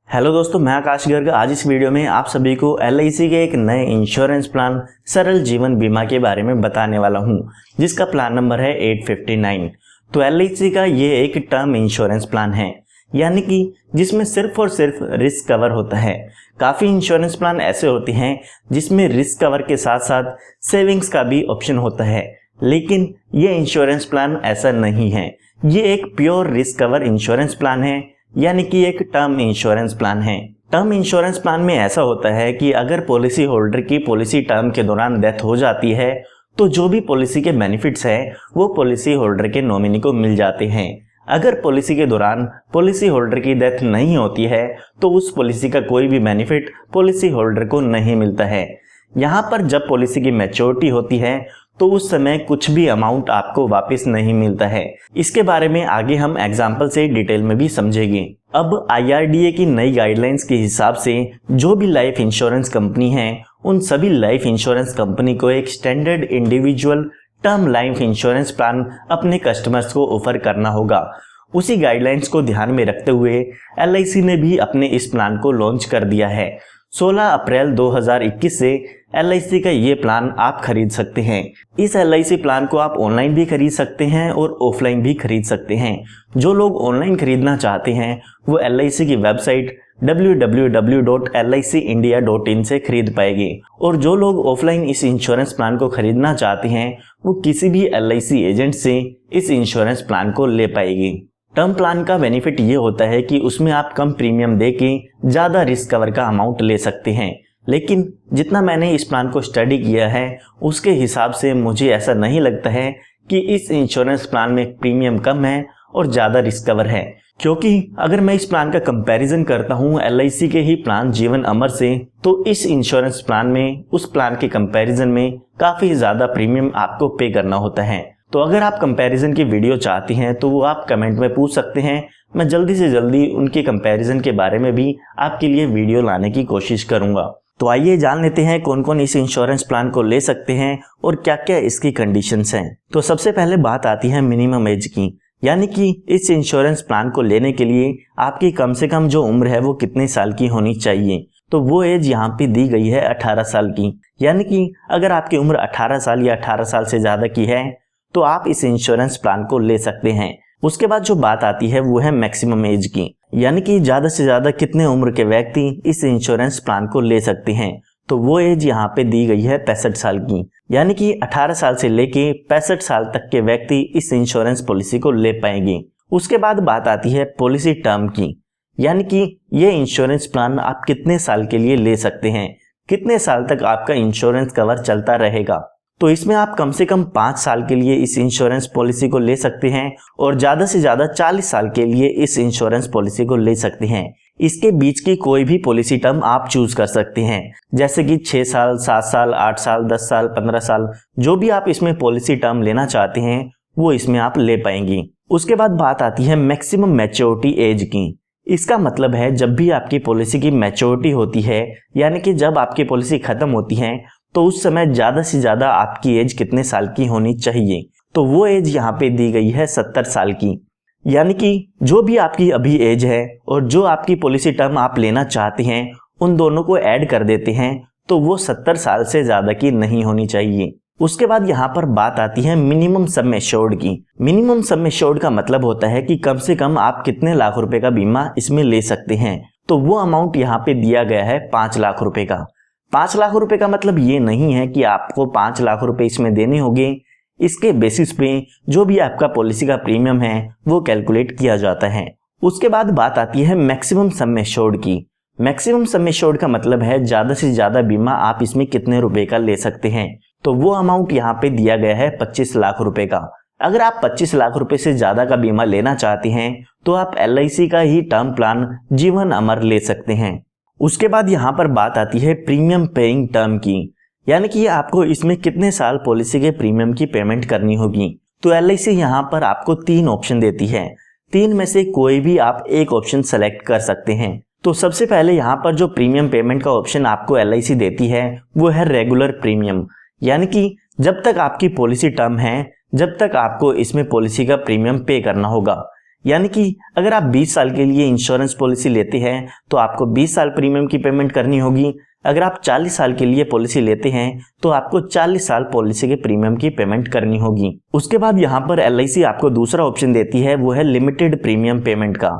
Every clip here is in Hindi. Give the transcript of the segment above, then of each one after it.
हेलो दोस्तों, मैं आकाश गर्ग। आज इस वीडियो में आप सभी को LIC के एक नए इंश्योरेंस प्लान सरल जीवन बीमा के बारे में बताने वाला हूं, जिसका प्लान नंबर है 859। तो LIC का ये एक टर्म इंश्योरेंस प्लान है, यानी कि जिसमें सिर्फ और सिर्फ रिस्क कवर होता है। काफ़ी इंश्योरेंस प्लान ऐसे होते हैं जिसमें रिस्क कवर के साथ साथ सेविंग्स का भी ऑप्शन होता है, लेकिन ये इंश्योरेंस प्लान ऐसा नहीं है। ये एक pure risk cover insurance plan है, यानी कि एक टर्म इंश्योरेंस प्लान है। टर्म इंश्योरेंस प्लान में ऐसा होता है कि अगर पॉलिसी होल्डर की पॉलिसी टर्म के दौरान डेथ हो जाती है तो जो भी पॉलिसी के बेनिफिट्स हैं वो पॉलिसी होल्डर के नॉमिनी को मिल जाते हैं। अगर पॉलिसी के दौरान पॉलिसी होल्डर की डेथ नहीं होती है तो उस पॉलिसी का कोई भी बेनिफिट पॉलिसी होल्डर को नहीं मिलता है। यहाँ पर जब पॉलिसी की मैच्योरिटी होती है तो उस समय कुछ भी अमाउंट आपको वापस नहीं मिलता है। इसके बारे में आगे हम एग्जाम्पल से डिटेल में भी समझेंगे। अब IRDA की नई गाइडलाइंस के हिसाब से जो भी लाइफ इंश्योरेंस कंपनी है उन सभी लाइफ इंश्योरेंस कंपनी को एक standard individual term life insurance plan अपने कस्टमर्स को ऑफर करना होगा। उसी गाइडलाइंस को ध्यान में रखते हुए LIC ने भी अपने इस प्लान को लॉन्च कर दिया है। 16 अप्रैल 2021 से LIC का ये प्लान आप खरीद सकते हैं। इस LIC प्लान को आप ऑनलाइन भी खरीद सकते हैं और ऑफलाइन भी खरीद सकते हैं। जो लोग ऑनलाइन खरीदना चाहते हैं वो LIC की वेबसाइट www.licindia.in से खरीद पाएंगे, और जो लोग ऑफलाइन इस इंश्योरेंस प्लान को खरीदना चाहते हैं वो किसी भी LIC एजेंट से इस इंश्योरेंस प्लान को ले पाएंगे। टर्म प्लान का बेनिफिट ये होता है कि उसमें आप कम प्रीमियम देके ज़्यादा रिस्क कवर का अमाउंट ले सकते हैं, लेकिन जितना मैंने इस प्लान को स्टडी किया है उसके हिसाब से मुझे ऐसा नहीं लगता है कि इस इंश्योरेंस प्लान में प्रीमियम कम है और ज़्यादा रिस्क कवर है। क्योंकि अगर मैं इस प्लान का कंपैरिजन करता हूँ LIC के ही प्लान जीवन अमर से, तो इस इंश्योरेंस प्लान में उस प्लान के कंपैरिजन में काफ़ी ज़्यादा प्रीमियम आपको पे करना होता है। तो अगर आप कंपैरिजन की वीडियो चाहती हैं तो वो आप कमेंट में पूछ सकते हैं। मैं जल्दी से जल्दी उनके कंपैरिजन के बारे में भी आपके लिए वीडियो लाने की कोशिश करूँगा। तो आइए जान लेते हैं कौन कौन इस इंश्योरेंस प्लान को ले सकते हैं और क्या क्या इसकी कंडीशंस हैं। तो सबसे पहले बात आती है मिनिमम एज की, यानी कि इस इंश्योरेंस प्लान को लेने के लिए आपकी कम से कम जो उम्र है वो कितने साल की होनी चाहिए। तो वो एज यहाँ पे दी गई है 18 साल की, यानी कि अगर आपकी उम्र 18 साल या 18 साल से ज़्यादा की है तो आप इस इंश्योरेंस प्लान को ले सकते हैं। उसके बाद जो बात आती है वो है मैक्सिमम एज की, यानी कि ज़्यादा से ज़्यादा कितने उम्र के व्यक्ति इस इंश्योरेंस प्लान को ले सकते हैं। तो वो एज यहाँ पे दी गई है 65 साल की, यानी कि 18 साल से लेके 65 साल तक के व्यक्ति इस इंश्योरेंस पॉलिसी को ले पाएंगे। उसके बाद बात आती है पॉलिसी टर्म की, यानी कि ये इंश्योरेंस प्लान आप कितने साल के लिए ले सकते हैं, कितने साल तक आपका इंश्योरेंस कवर चलता रहेगा। तो इसमें आप कम से कम 5 साल के लिए इस इंश्योरेंस पॉलिसी को ले सकते हैं और ज़्यादा से ज़्यादा 40 साल के लिए इस इंश्योरेंस पॉलिसी को ले सकते हैं। इसके बीच की कोई भी पॉलिसी टर्म आप चूज कर सकते हैं, जैसे कि 6 साल, 7 साल, 8 साल, 10 साल, 15 साल, जो भी आप इसमें पॉलिसी टर्म लेना चाहते हैं वो इसमें आप ले पाएंगे। उसके बाद बात आती है मैक्सिमम मैच्योरिटी एज की। इसका मतलब है जब भी आपकी पॉलिसी की मैच्योरिटी होती है, यानी कि जब आपकी पॉलिसी खत्म होती है तो उस समय ज़्यादा से ज़्यादा आपकी एज कितने साल की होनी चाहिए। तो वो एज यहाँ पे दी गई है 70 साल की, यानी कि जो भी आपकी अभी एज है और जो आपकी पॉलिसी टर्म आप लेना चाहते हैं उन दोनों को ऐड कर देते हैं तो वो 70 साल से ज़्यादा की नहीं होनी चाहिए। उसके बाद यहाँ पर बात आती है मिनिमम सम एश्योर्ड की। मिनिमम सम एश्योर्ड का मतलब होता है कि कम से कम आप कितने लाख रुपए का बीमा इसमें ले सकते हैं। तो वो अमाउंट यहाँ पे दिया गया है 5 लाख रुपए का। 5 लाख रुपए का मतलब ये नहीं है कि आपको 5 लाख रुपए इसमें देने होंगे। इसके बेसिस पे जो भी आपका पॉलिसी का प्रीमियम है वो कैलकुलेट किया जाता है। उसके बाद बात आती है मैक्सिमम सम एश्योर्ड की। मैक्सिमम सम एश्योर्ड का मतलब है ज़्यादा से ज़्यादा बीमा आप इसमें कितने रुपए का ले सकते हैं। तो वो अमाउंट यहाँ पे दिया गया है 25 लाख रुपए का। अगर आप 25 लाख रुपए से ज़्यादा का बीमा लेना चाहते हैं तो आप LIC का ही टर्म प्लान जीवन अमर ले सकते हैं। उसके बाद यहाँ पर बात आती है प्रीमियम पेइंग टर्म की, यानी कि आपको इसमें कितने साल पॉलिसी के प्रीमियम की पेमेंट करनी होगी। तो LIC यहाँ पर आपको 3 ऑप्शन देती है, 3 में से कोई भी आप एक ऑप्शन सेलेक्ट कर सकते हैं। तो सबसे पहले यहाँ पर जो प्रीमियम पेमेंट का ऑप्शन आपको LIC देती है वो है रेगुलर प्रीमियम, यानी कि जब तक आपकी पॉलिसी टर्म है जब तक आपको इसमें पॉलिसी का प्रीमियम पे करना होगा। यानी कि अगर आप 20 साल के लिए इंश्योरेंस पॉलिसी लेते हैं तो आपको 20 साल प्रीमियम की पेमेंट करनी होगी। अगर आप 40 साल के लिए पॉलिसी लेते हैं तो आपको 40 साल पॉलिसी के प्रीमियम की पेमेंट करनी होगी। उसके बाद यहाँ पर LIC आपको दूसरा ऑप्शन देती है, वो है लिमिटेड प्रीमियम पेमेंट का,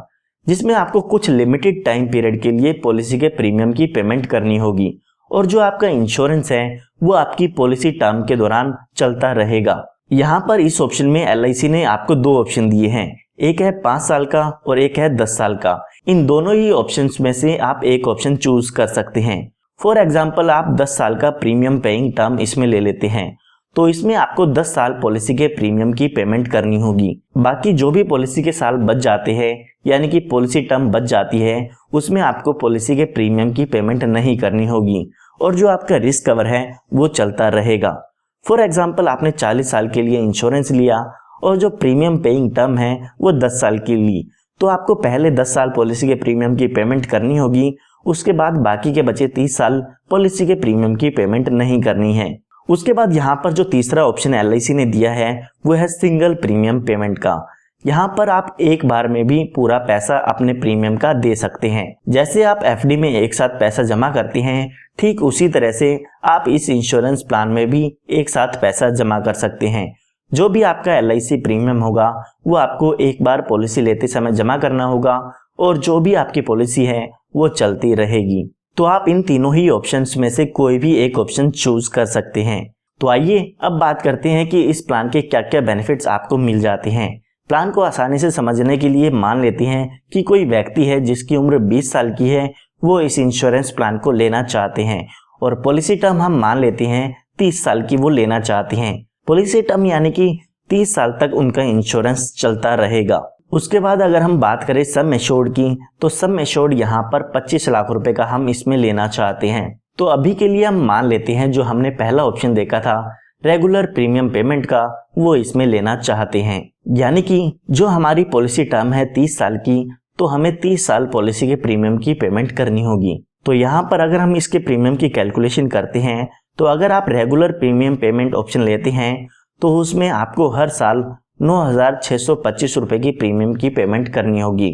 जिसमें आपको कुछ लिमिटेड टाइम पीरियड के लिए पॉलिसी के प्रीमियम की पेमेंट करनी होगी और जो आपका इंश्योरेंस है वो आपकी पॉलिसी टर्म के दौरान चलता रहेगा। यहाँ पर इस ऑप्शन में LIC ने आपको दो ऑप्शन दिए हैं, एक है 5 साल का और एक है 10 साल का। इन दोनों ही ऑप्शंस में से आप एक ऑप्शन चूज कर सकते हैं। फॉर एग्जाम्पल आप 10 साल का प्रीमियम पेइंग टर्म इसमें ले लेते हैं तो इसमें आपको 10 साल पॉलिसी के प्रीमियम की पेमेंट करनी होगी। बाकी जो भी पॉलिसी के साल बच जाते हैं यानी कि पॉलिसी टर्म बच जाती है उसमें आपको पॉलिसी के प्रीमियम की पेमेंट नहीं करनी होगी और जो आपका रिस्क कवर है वो चलता रहेगा। फॉर एग्जाम्पल आपने 40 साल के लिए इंश्योरेंस लिया और जो प्रीमियम पेइंग टर्म है वो 10 साल की ली, तो आपको पहले 10 साल पॉलिसी के प्रीमियम की पेमेंट करनी होगी, उसके बाद बाकी के बचे 30 साल पॉलिसी के प्रीमियम की पेमेंट नहीं करनी है। उसके बाद यहाँ पर जो तीसरा ऑप्शन LIC ने दिया है वो है सिंगल प्रीमियम पेमेंट का। यहाँ पर आप एक बार में भी पूरा पैसा अपने प्रीमियम का दे सकते हैं। जैसे आप FD में एक साथ पैसा जमा करते हैं ठीक उसी तरह से आप इस इंश्योरेंस प्लान में भी एक साथ पैसा जमा कर सकते हैं। जो भी आपका LIC प्रीमियम होगा वो आपको एक बार पॉलिसी लेते समय जमा करना होगा और जो भी आपकी पॉलिसी है वो चलती रहेगी। तो आप इन तीनों ही ऑप्शंस में से कोई भी एक ऑप्शन चूज कर सकते हैं। तो आइए अब बात करते हैं कि इस प्लान के क्या क्या बेनिफिट्स आपको मिल जाते हैं। प्लान को आसानी से समझने के लिए मान लेते हैं कि कोई व्यक्ति है जिसकी उम्र 20 साल की है, वो इस इंश्योरेंस प्लान को लेना चाहते हैं और पॉलिसी टर्म हम मान लेते हैं 30 साल की वो लेना चाहते हैं। पॉलिसी टर्म यानी कि 30 साल तक उनका इंश्योरेंस चलता रहेगा। उसके बाद अगर हम बात करें सम एश्योर्ड की, तो सम एश्योर्ड यहाँ पर 25 लाख रुपए का हम इसमें लेना चाहते हैं। तो अभी के लिए हम मान लेते हैं जो हमने पहला ऑप्शन देखा था रेगुलर प्रीमियम पेमेंट का, वो इसमें लेना चाहते हैं। यानी कि जो हमारी पॉलिसी टर्म है 30 साल की, तो हमें 30 साल पॉलिसी के प्रीमियम की पेमेंट करनी होगी। तो यहाँ पर अगर हम इसके प्रीमियम की कैलकुलेशन करते हैं तो अगर आप रेगुलर प्रीमियम पेमेंट ऑप्शन लेते हैं तो उसमें आपको हर साल 9,625 रुपए की प्रीमियम की पेमेंट करनी होगी।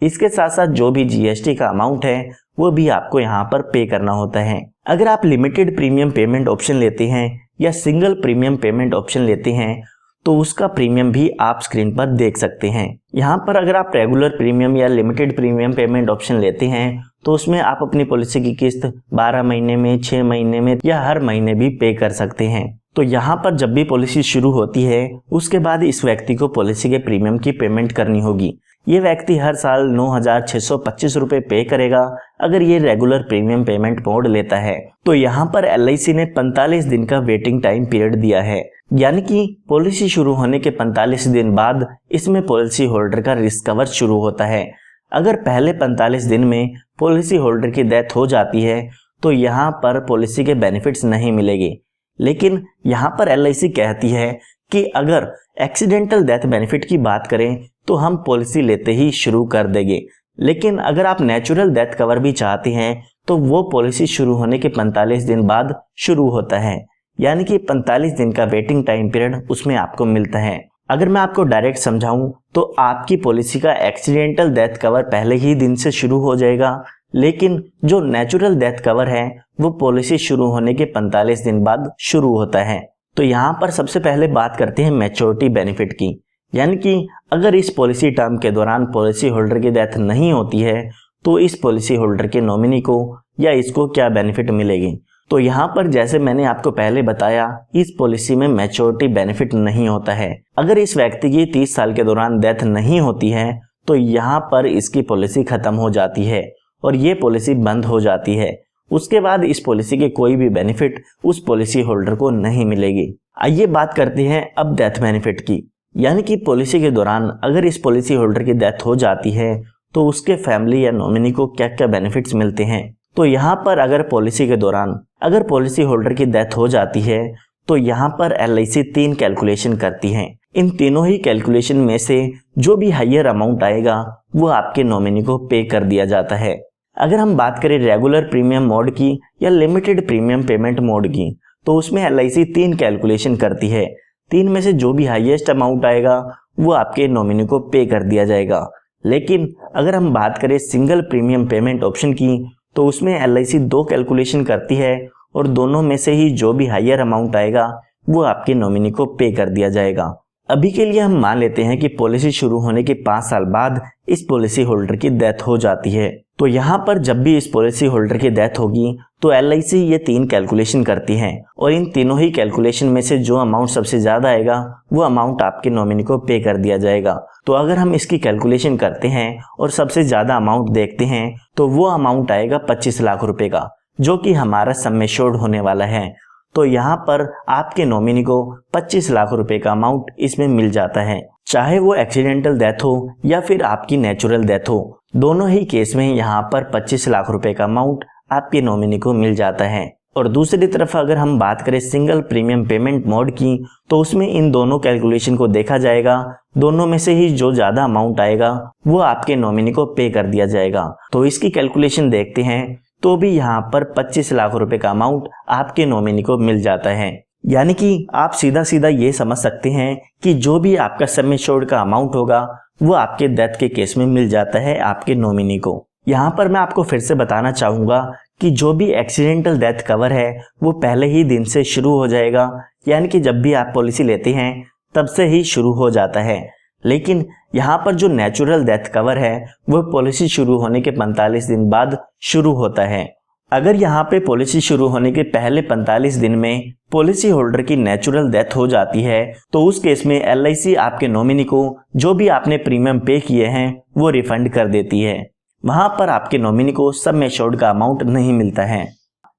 इसके साथ साथ जो भी GST का अमाउंट है वो भी आपको यहाँ पर पे करना होता है। अगर आप लिमिटेड प्रीमियम पेमेंट ऑप्शन लेते हैं या सिंगल प्रीमियम पेमेंट ऑप्शन लेते हैं तो उसका प्रीमियम भी आप स्क्रीन पर देख सकते हैं। यहाँ पर अगर आप रेगुलर प्रीमियम या लिमिटेड प्रीमियम पेमेंट ऑप्शन लेते हैं तो उसमें आप अपनी पॉलिसी की किस्त 12 महीने में, 6 महीने में या हर महीने भी पे कर सकते हैं। तो यहाँ पर जब भी पॉलिसी शुरू होती है उसके बाद इस व्यक्ति को पॉलिसी के प्रीमियम की पेमेंट करनी होगी। ये व्यक्ति हर साल 9,625 रुपए पे करेगा अगर ये रेगुलर प्रीमियम पेमेंट मोड लेता है। तो यहाँ पर LIC ने 45 दिन का वेटिंग टाइम पीरियड दिया है, यानी कि पॉलिसी शुरू होने के 45 दिन बाद इसमें पॉलिसी होल्डर का रिस्क कवर शुरू होता है। अगर पहले 45 दिन में पॉलिसी होल्डर की डेथ हो जाती है तो यहाँ पर पॉलिसी के बेनिफिट्स नहीं मिलेंगे, लेकिन यहाँ पर LIC कहती है कि अगर एक्सीडेंटल डेथ बेनिफिट की बात करें तो हम पॉलिसी लेते ही शुरू कर देंगे। लेकिन अगर आप नेचुरल डेथ कवर भी चाहते हैं तो वो पॉलिसी शुरू होने के 45 दिन बाद शुरू होता है, यानी कि 45 दिन का वेटिंग टाइम पीरियड उसमें आपको मिलता है। अगर मैं आपको डायरेक्ट समझाऊं तो आपकी पॉलिसी का एक्सीडेंटल डेथ कवर पहले ही दिन से शुरू हो जाएगा, लेकिन जो नेचुरल डेथ कवर है वो पॉलिसी शुरू होने के 45 दिन बाद शुरू होता है। तो यहाँ पर सबसे पहले बात करते हैं मैच्योरिटी बेनिफिट की, यानी कि अगर इस पॉलिसी टर्म के दौरान पॉलिसी होल्डर की डेथ नहीं होती है तो इस पॉलिसी होल्डर के नॉमिनी को या इसको क्या बेनिफिट मिलेगी। तो यहाँ पर जैसे मैंने आपको पहले बताया, इस पॉलिसी में मैच्योरिटी बेनिफिट नहीं होता है। अगर इस व्यक्ति की 30 साल के दौरान डेथ नहीं होती है तो यहाँ पर इसकी पॉलिसी खत्म हो जाती है और ये पॉलिसी बंद हो जाती है। उसके बाद इस पॉलिसी के कोई भी बेनिफिट उस पॉलिसी होल्डर को नहीं मिलेगी। आइए बात करते हैं अब डेथ बेनिफिट की, यानी कि पॉलिसी के दौरान अगर इस पॉलिसी होल्डर की डेथ हो जाती है तो उसके फैमिली या नॉमिनी को क्या क्या बेनिफिट्स मिलते हैं। तो यहाँ पर अगर पॉलिसी के दौरान अगर पॉलिसी होल्डर की डेथ हो जाती है तो यहाँ पर LIC 3 कैलकुलेशन करती है। इन तीनों ही कैलकुलेशन में से जो भी हाईयर अमाउंट आएगा वो आपके नॉमिनी को पे कर दिया जाता है। अगर हम बात करें रेगुलर प्रीमियम मोड की या लिमिटेड प्रीमियम पेमेंट मोड की, तो उसमें LIC 3 कैलकुलेशन करती है। 3 में से जो भी हाईएस्ट अमाउंट आएगा वो आपके नॉमिनी को पे कर दिया जाएगा। लेकिन अगर हम बात करें सिंगल प्रीमियम पेमेंट ऑप्शन की, तो उसमें LIC 2 कैलकुलेशन करती है और दोनों में से ही जो भी हायर अमाउंट आएगा वो आपके नॉमिनी को पे कर दिया जाएगा। अभी के लिए हम मान लेते हैं कि पॉलिसी शुरू होने के 5 साल बाद इस पॉलिसी होल्डर की डेथ हो जाती है। तो यहाँ पर जब भी इस पॉलिसी होल्डर की डेथ होगी तो LIC ये 3 कैलकुलेशन करती है और इन तीनों ही कैलकुलेशन में से जो अमाउंट सबसे ज्यादा आएगा वो अमाउंट आपके नॉमिनी को पे कर दिया जाएगा। तो अगर हम इसकी कैलकुलेशन करते हैं और सबसे ज्यादा अमाउंट देखते हैं तो वो अमाउंट आएगा 25 लाख रुपए का, जो कि हमारा सम एश्योर्ड होने वाला है। तो यहाँ पर आपके नॉमिनी को 25 लाख रुपए का अमाउंट इसमें मिल जाता है, चाहे वो एक्सीडेंटल डेथ हो या फिर आपकी नेचुरल डेथ हो। दोनों ही केस में यहाँ पर 25 लाख रुपए का अमाउंट आपके नॉमिनी को मिल जाता है। और दूसरी तरफ अगर हम बात करें सिंगल प्रीमियम पेमेंट मोड की, तो उसमें इन दोनों कैलकुलेशन को देखा जाएगा, दोनों में से ही जो ज्यादा अमाउंट आएगा वो आपके नॉमिनी को पे कर दिया जाएगा। तो इसकी कैलकुलेशन देखते हैं तो भी यहाँ पर 25 लाख रुपए का अमाउंट आपके नॉमिनी को मिल जाता है। यानी कि आप सीधा सीधा ये समझ सकते हैं कि जो भी आपका सम एश्योर्ड का अमाउंट होगा वो आपके डेथ के केस में मिल जाता है आपके नॉमिनी को। यहाँ पर मैं आपको फिर से बताना चाहूंगा कि जो भी एक्सीडेंटल डेथ कवर है वो पहले ही दिन से शुरू हो जाएगा, यानी कि जब भी आप पॉलिसी लेते हैं तब से ही शुरू हो जाता है। लेकिन यहाँ पर जो नेचुरल डेथ कवर है वो पॉलिसी शुरू होने के 45 दिन बाद शुरू होता है। अगर यहाँ पे पॉलिसी शुरू होने के पहले 45 दिन में पॉलिसी होल्डर की नेचुरल डेथ हो जाती है तो उस केस में LIC आपके नॉमिनी को जो भी आपने प्रीमियम पे किए हैं वो रिफंड कर देती है। वहां पर आपके नॉमिनी को सम एश्योर्ड का अमाउंट नहीं मिलता है।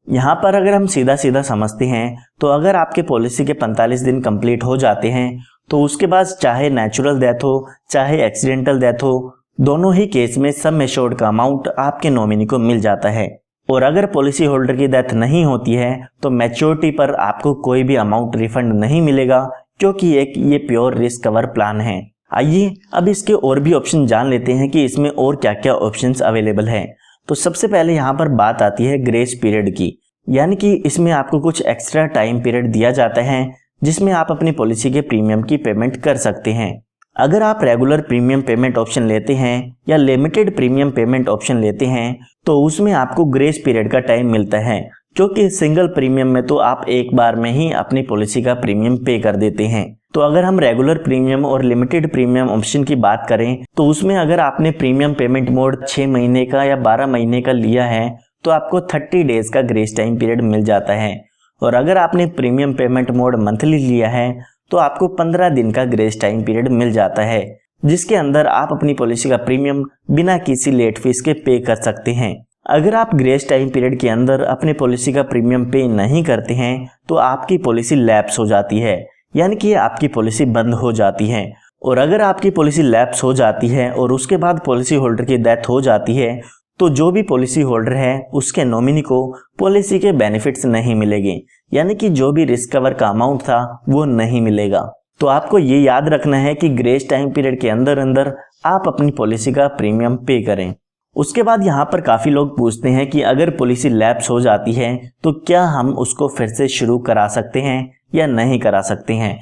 यहाँ पर अगर हम सीधा सीधा समझते हैं तो अगर आपके पॉलिसी के 45 दिन कंप्लीट हो जाते हैं तो उसके बाद चाहे नेचुरल डेथ हो चाहे एक्सीडेंटल डेथ हो, दोनों ही केस में सम एश्योर्ड का अमाउंट आपके नॉमिनी को मिल जाता है। और अगर पॉलिसी होल्डर की डेथ नहीं होती है तो मैच्योरिटी पर आपको कोई भी अमाउंट रिफंड नहीं मिलेगा, क्योंकि ये प्योर रिस्क कवर प्लान है। आइए अब इसके और भी ऑप्शन जान लेते हैं कि इसमें और क्या क्या ऑप्शंस अवेलेबल हैं। तो सबसे पहले यहाँ पर बात आती है ग्रेस पीरियड की, यानी कि इसमें आपको कुछ एक्स्ट्रा टाइम पीरियड दिया जाता है जिसमें आप अपनी पॉलिसी के प्रीमियम की पेमेंट कर सकते हैं। अगर आप रेगुलर प्रीमियम पेमेंट ऑप्शन लेते हैं या लिमिटेड प्रीमियम पेमेंट ऑप्शन लेते हैं तो उसमें आपको ग्रेस पीरियड का टाइम मिलता है, क्योंकि सिंगल प्रीमियम में तो आप एक बार में ही अपनी पॉलिसी का प्रीमियम पे कर देते हैं। तो अगर हम रेगुलर प्रीमियम और लिमिटेड प्रीमियम ऑप्शन की बात करें तो उसमें अगर आपने प्रीमियम पेमेंट मोड 6 महीने का या 12 महीने का लिया है तो आपको 30 डेज का ग्रेस टाइम पीरियड मिल जाता है। और अगर आपने प्रीमियम पेमेंट मोड मंथली लिया है तो आपको 15 दिन का ग्रेस टाइम पीरियड मिल जाता है, जिसके अंदर आप अपनी पॉलिसी का प्रीमियम बिना किसी लेट फीस के पे कर सकते हैं। अगर आप ग्रेस टाइम पीरियड के अंदर अपनी पॉलिसी का प्रीमियम पे नहीं करते हैं तो आपकी पॉलिसी लैप्स हो जाती है, यानी कि आपकी पॉलिसी बंद हो जाती है। और अगर आपकी पॉलिसी लैप्स हो जाती है और उसके बाद पॉलिसी होल्डर की डेथ हो जाती है तो जो भी पॉलिसी होल्डर है उसके नॉमिनी को पॉलिसी के बेनिफिट्स नहीं मिलेंगे, यानी कि जो भी रिस्क कवर का अमाउंट था वो नहीं मिलेगा। तो आपको ये याद रखना है कि ग्रेस टाइम पीरियड के अंदर अंदर आप अपनी पॉलिसी का प्रीमियम पे करें। उसके बाद यहाँ पर काफी लोग पूछते हैं कि अगर पॉलिसी लैप्स हो जाती है तो क्या हम उसको फिर से शुरू करा सकते हैं या नहीं करा सकते हैं।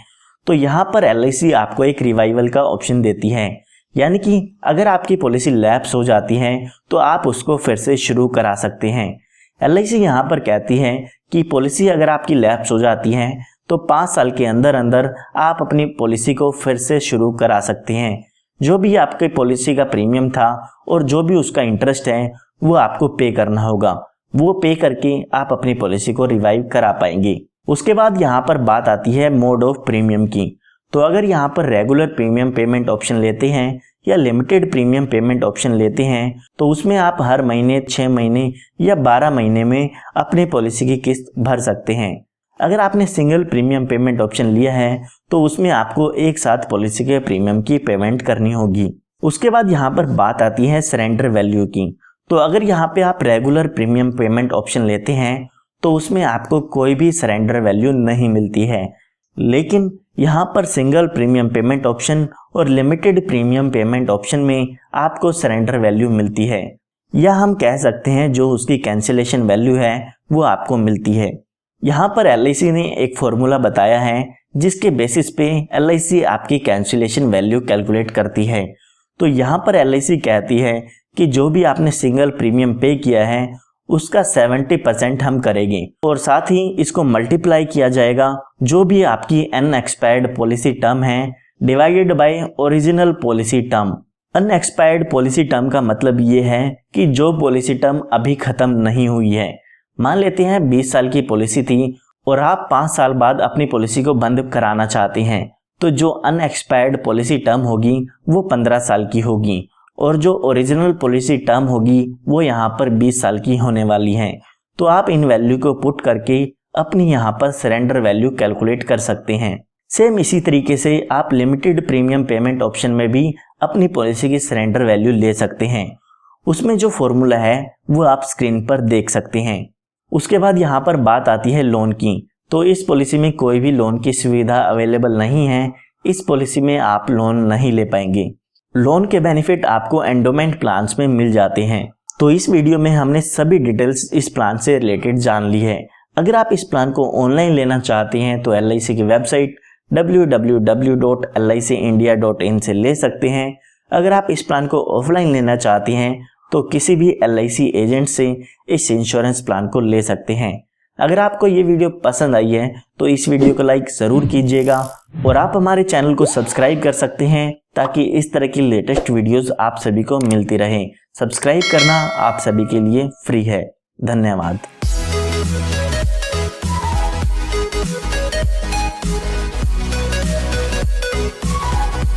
तो यहाँ पर LIC आपको एक रिवाइवल का ऑप्शन देती है, यानी कि अगर आपकी पॉलिसी लैप्स हो जाती है तो आप उसको फिर से शुरू करा सकते हैं। LIC यहाँ पर कहती है कि पॉलिसी अगर आपकी लैप्स हो जाती है तो 5 साल के अंदर अंदर आप अपनी पॉलिसी को फिर से शुरू करा सकते हैं। जो भी आपके पॉलिसी का प्रीमियम था और जो भी उसका इंटरेस्ट है वो आपको पे करना होगा, वो पे करके आप अपनी पॉलिसी को रिवाइव करा पाएंगे। उसके बाद यहाँ पर बात आती है मोड ऑफ प्रीमियम की। तो अगर यहाँ पर रेगुलर प्रीमियम पेमेंट ऑप्शन लेते हैं या लिमिटेड प्रीमियम पेमेंट ऑप्शन लेते हैं तो उसमें आप हर महीने 6 महीने या 12 महीने में अपनी पॉलिसी की किस्त भर सकते हैं। अगर आपने सिंगल प्रीमियम पेमेंट ऑप्शन लिया है तो उसमें आपको एक साथ पॉलिसी के प्रीमियम की पेमेंट करनी होगी। उसके बाद यहाँ पर बात आती है सरेंडर वैल्यू की। तो अगर यहाँ पे आप रेगुलर प्रीमियम पेमेंट ऑप्शन लेते हैं तो उसमें आपको कोई भी सरेंडर वैल्यू नहीं मिलती है, लेकिन यहाँ पर सिंगल प्रीमियम पेमेंट ऑप्शन और लिमिटेड प्रीमियम पेमेंट ऑप्शन में आपको सरेंडर वैल्यू मिलती है, या हम कह सकते हैं जो उसकी कैंसिलेशन वैल्यू है वो आपको मिलती है। यहाँ पर LIC ने एक फॉर्मूला बताया है जिसके बेसिस पे LIC आपकी कैंसिलेशन वैल्यू कैलकुलेट करती है। तो यहाँ पर LIC कहती है कि जो भी आपने सिंगल प्रीमियम पे किया है उसका 70% हम करेंगे और साथ ही इसको मल्टीप्लाई किया जाएगा जो भी आपकी अनएक्सपायर्ड पॉलिसी टर्म है divided by original policy term. Unexpired policy term का मतलब ये है कि जो पॉलिसी टर्म अभी खत्म नहीं हुई है। मान लेते हैं 20 साल की पॉलिसी थी और आप 5 साल बाद अपनी पॉलिसी को बंद कराना चाहते हैं, तो जो अनएक्सपायर्ड पॉलिसी टर्म होगी वो 15 साल की होगी और जो ओरिजिनल पॉलिसी टर्म होगी वो यहाँ पर 20 साल की होने वाली है। तो आप इन वैल्यू को पुट करके अपनी यहाँ पर सरेंडर वैल्यू कैलकुलेट कर सकते हैं। सेम इसी तरीके से आप लिमिटेड प्रीमियम पेमेंट ऑप्शन में भी अपनी पॉलिसी की सरेंडर वैल्यू ले सकते हैं। उसमें जो फॉर्मूला है वो आप स्क्रीन पर देख सकते हैं। उसके बाद यहाँ पर बात आती है लोन की। तो इस पॉलिसी में कोई भी लोन की सुविधा अवेलेबल नहीं है। इस पॉलिसी में आप लोन नहीं ले पाएंगे। लोन के बेनिफिट आपको एंडोमेंट प्लान्स में मिल जाते हैं। तो इस वीडियो में हमने सभी डिटेल्स इस प्लान से रिलेटेड जान ली है। अगर आप इस प्लान को ऑनलाइन लेना चाहते हैं तो LIC की वेबसाइट www.licindia.in से ले सकते हैं। अगर आप इस प्लान को ऑफलाइन लेना चाहते हैं तो किसी भी LIC एजेंट से इस इंश्योरेंस प्लान को ले सकते हैं। अगर आपको ये वीडियो पसंद आई है तो इस वीडियो को लाइक ज़रूर कीजिएगा और आप हमारे चैनल को सब्सक्राइब कर सकते हैं ताकि इस तरह की लेटेस्ट वीडियोस आप सभी को मिलती रहें। सब्सक्राइब करना आप सभी के लिए फ्री है। धन्यवाद।